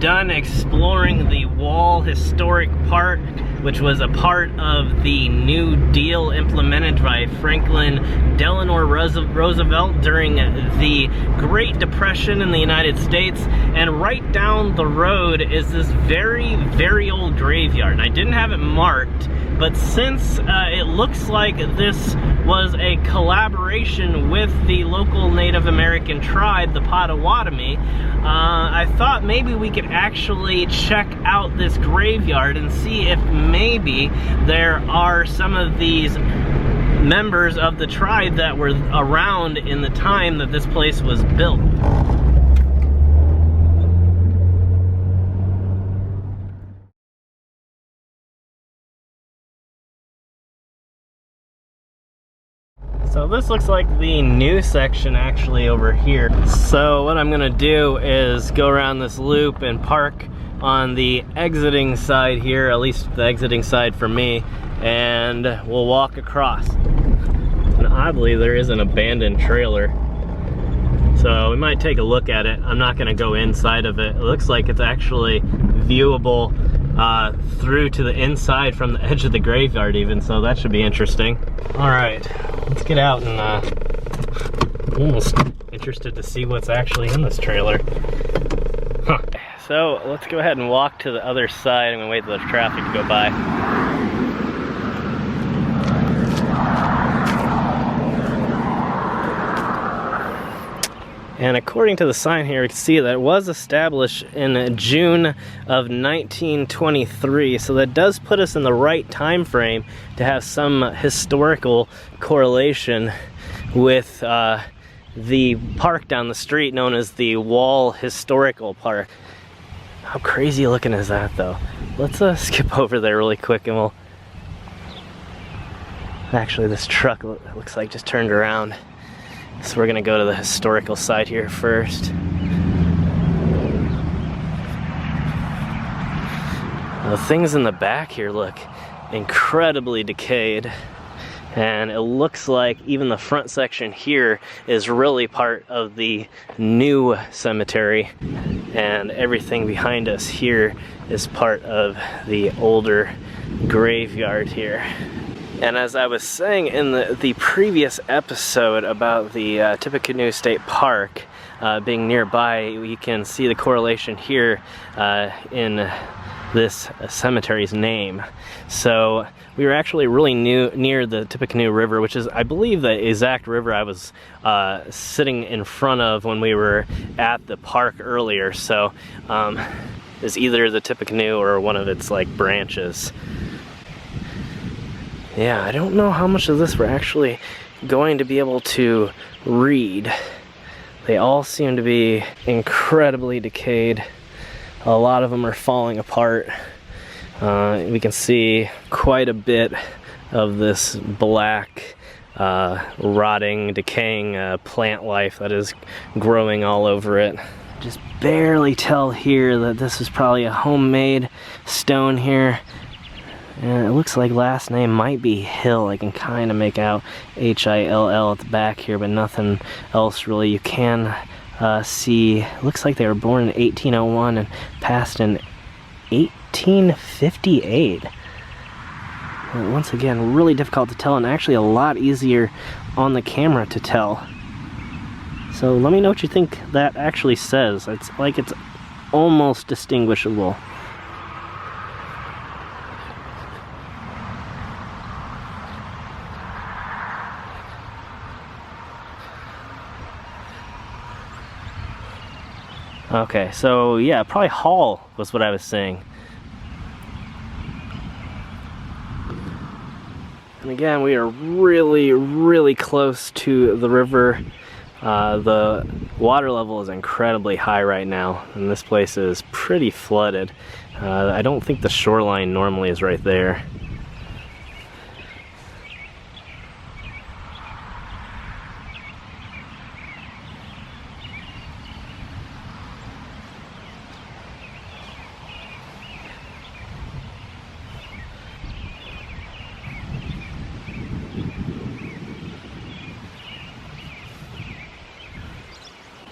done exploring the Wall Historic Park, which was a part of the New Deal implemented by Franklin Delano Roosevelt during the Great Depression in the United States. And right down the road is this very, very old graveyard. And I didn't have it marked, but since it looks like this was a collaboration with the local Native American tribe, the Potawatomi, I thought maybe we could actually check out this graveyard and see if maybe there are some of these members of the tribe that were around in the time that this place was built. So this looks like the new section actually over here. So what I'm gonna do is go around this loop and park on the exiting side here, at least the exiting side for me, and we'll walk across. And oddly, there is an abandoned trailer. So we might take a look at it. I'm not gonna go inside of it. It looks like it's actually viewable through to the inside from the edge of the graveyard even, so that should be interesting. All right, let's get out and I'm almost interested to see what's actually in this trailer. Huh. So let's go ahead and walk to the other side. I'm gonna wait for the traffic to go by. And according to the sign here, we can see that it was established in June of 1923. So that does put us in the right time frame to have some historical correlation with the park down the street known as the Wall Historical Park. How crazy looking is that though? Let's skip over there really quick and we'll... Actually, this truck looks like just turned around. So we're gonna go to the historical side here first. The things in the back here look incredibly decayed. And it looks like even the front section here is really part of the new cemetery. And everything behind us here is part of the older graveyard here. And as I was saying in the previous episode about the Tippecanoe State Park being nearby, you can see the correlation here in this cemetery's name. So we were actually really near the Tippecanoe River, which is, I believe, the exact river I was sitting in front of when we were at the park earlier. So it's either the Tippecanoe or one of its like branches. Yeah, I don't know how much of this we're actually going to be able to read. They all seem to be incredibly decayed. A lot of them are falling apart. We can see quite a bit of this black, rotting, decaying plant life that is growing all over it. Just barely tell here that this is probably a homemade stone here. And it looks like last name might be Hill. I can kind of make out H-I-L-L at the back here, but nothing else really. You can see, it looks like they were born in 1801 and passed in 1858. And once again, really difficult to tell and actually a lot easier on the camera to tell. So let me know what you think that actually says. It's like it's almost distinguishable. Okay, so yeah, probably Hall was what I was saying. And again, we are really, really close to the river. The water level is incredibly high right now, and this place is pretty flooded. I don't think the shoreline normally is right there.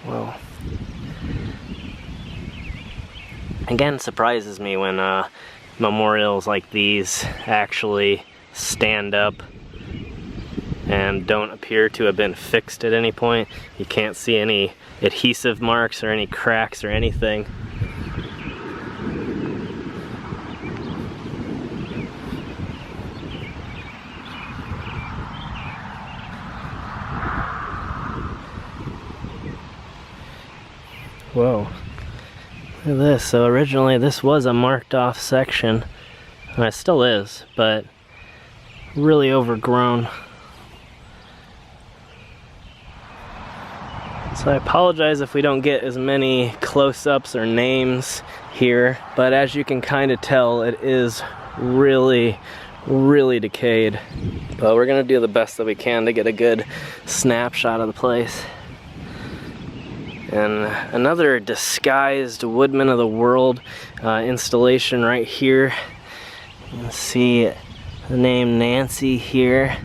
Well, Again, it surprises me when memorials like these actually stand up and don't appear to have been fixed at any point. You can't see any adhesive marks or any cracks or anything. Whoa, look at this. So originally this was a marked off section, and it still is, but really overgrown. So I apologize if we don't get as many close-ups or names here, but as you can kind of tell, it is really, really decayed. But we're gonna do the best that we can to get a good snapshot of the place. And another disguised Woodman of the World installation right here. You can see the name Nancy here.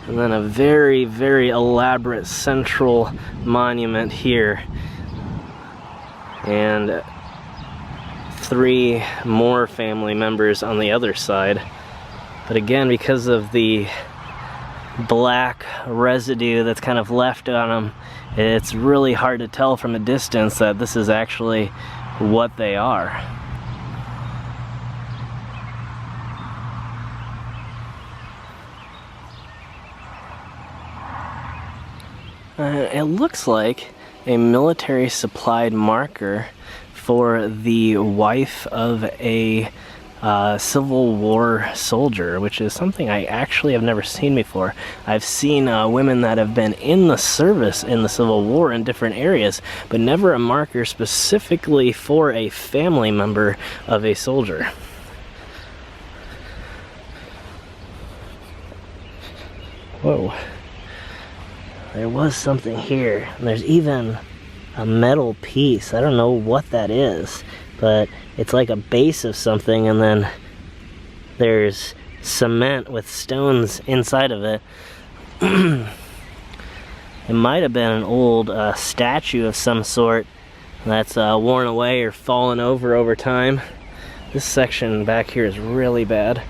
And then a very, very elaborate central monument here. And 3 more family members on the other side. But again, because of the black residue that's kind of left on them, it's really hard to tell from a distance that this is actually what they are. It looks like a military supplied marker for the wife of a Civil War soldier, which is something I actually have never seen before. I've seen women that have been in the service in the Civil War in different areas, but never a marker specifically for a family member of a soldier. Whoa. There was something here, and there's even a metal piece. I don't know what that is, but it's like a base of something, and then there's cement with stones inside of it. It might have been an old statue of some sort that's worn away or fallen over time. This section back here is really bad.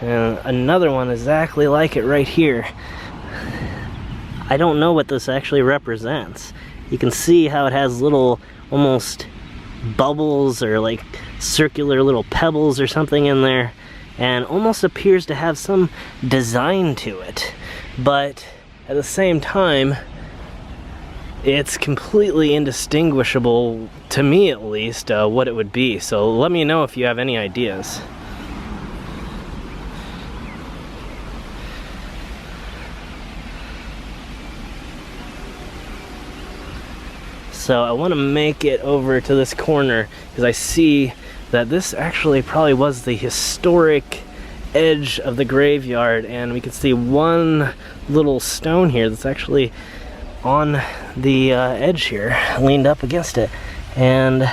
And another one exactly like it right here. I don't know what this actually represents. You can see how it has little almost bubbles or like circular little pebbles or something in there, and almost appears to have some design to it, but at the same time it's completely indistinguishable, to me at least, what it would be. So let me know if you have any ideas. So I want to make it over to this corner because I see that this actually probably was the historic edge of the graveyard, and we can see one little stone here that's actually on the edge here, leaned up against it, and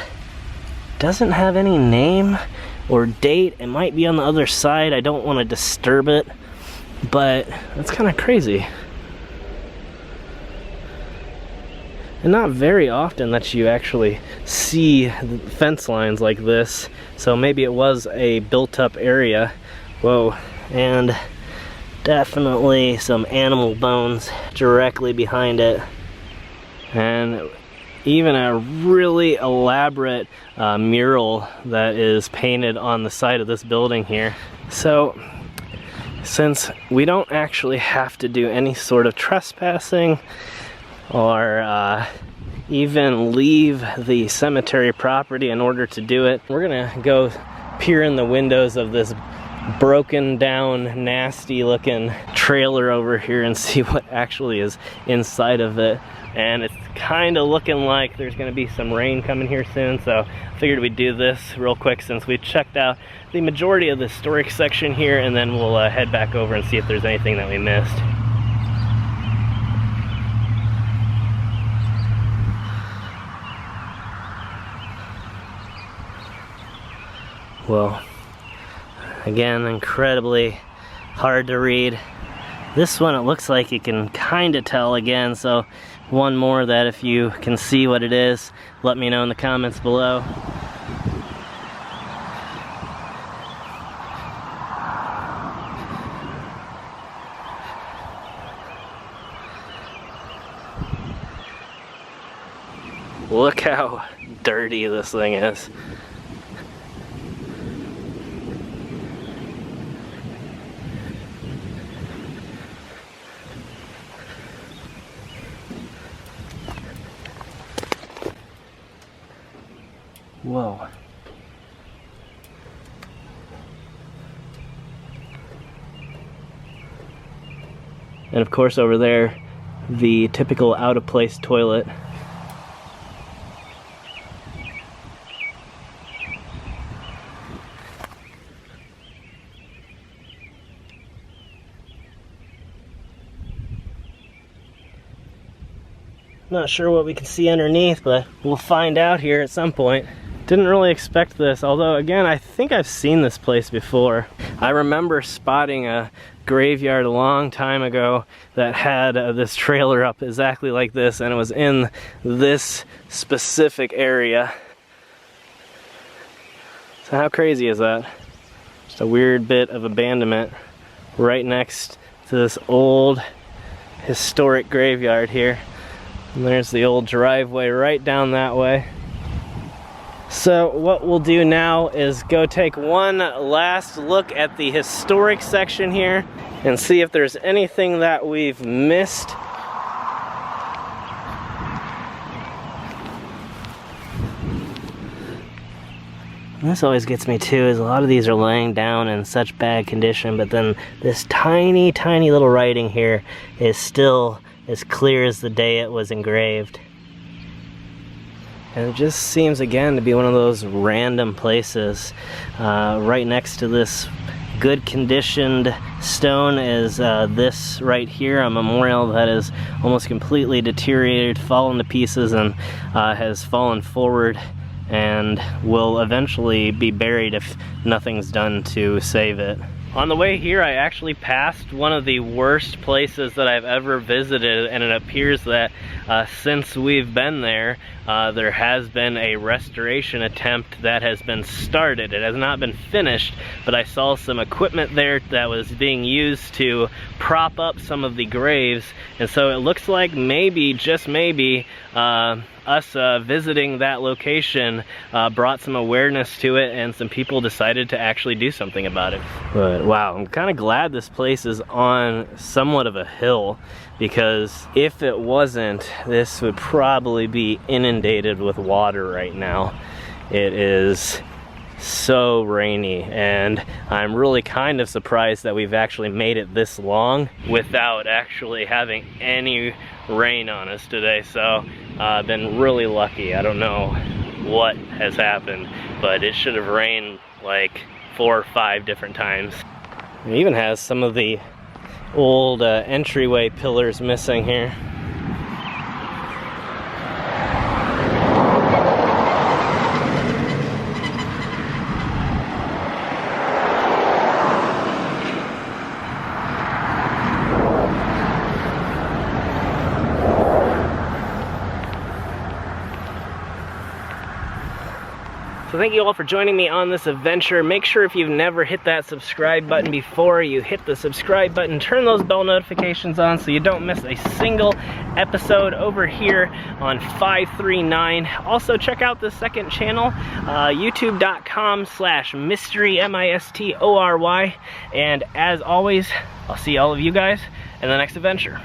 doesn't have any name or date. It might be on the other side. I don't want to disturb it, but that's kind of crazy. And not very often that you actually see fence lines like this, so maybe it was a built-up area. Whoa, and definitely some animal bones directly behind it, and even a really elaborate mural that is painted on the side of this building here. So since we don't actually have to do any sort of trespassing or even leave the cemetery property in order to do it, we're gonna go peer in the windows of this broken down, nasty looking trailer over here and see what actually is inside of it. And it's kind of looking like there's gonna be some rain coming here soon, so I figured we'd do this real quick since we checked out the majority of the historic section here, and then we'll head back over and see if there's anything that we missed. Well, again, incredibly hard to read. This one, it looks like you can kind of tell again, so one more that if you can see what it is, let me know in the comments below. Look how dirty this thing is. Whoa. And of course over there, the typical out-of-place toilet. Not sure what we can see underneath, but we'll find out here at some point. Didn't really expect this, although again, I think I've seen this place before. I remember spotting a graveyard a long time ago that had this trailer up exactly like this, and it was in this specific area. So how crazy is that? Just a weird bit of abandonment right next to this old historic graveyard here. And there's the old driveway right down that way. So what we'll do now is go take one last look at the historic section here and see if there's anything that we've missed. This always gets me too, is a lot of these are laying down in such bad condition, but then this tiny, tiny little writing here is still as clear as the day it was engraved. And it just seems again to be one of those random places. Right next to this good conditioned stone is this right here, a memorial that is almost completely deteriorated, fallen to pieces, and has fallen forward and will eventually be buried if nothing's done to save it. On the way here, I actually passed one of the worst places that I've ever visited, and it appears that since we've been there, there has been a restoration attempt that has been started. It has not been finished, but I saw some equipment there that was being used to prop up some of the graves, and so it looks like maybe, just maybe, us visiting that location brought some awareness to it, and some people decided to actually do something about it. But wow, I'm kind of glad this place is on somewhat of a hill, because if it wasn't, this would probably be inundated with water right now. It is so rainy, and I'm really kind of surprised that we've actually made it this long without actually having any rain on us today. So I've been really lucky. I don't know what has happened, but it should have rained like 4 or 5 different times. It even has some of the old entryway pillars missing here. So thank you all for joining me on this adventure. Make sure if you've never hit that subscribe button before, you hit the subscribe button, turn those bell notifications on so you don't miss a single episode over here on 539. Also check out the second channel, youtube.com/mystery, MISTORY. And as always, I'll see all of you guys in the next adventure.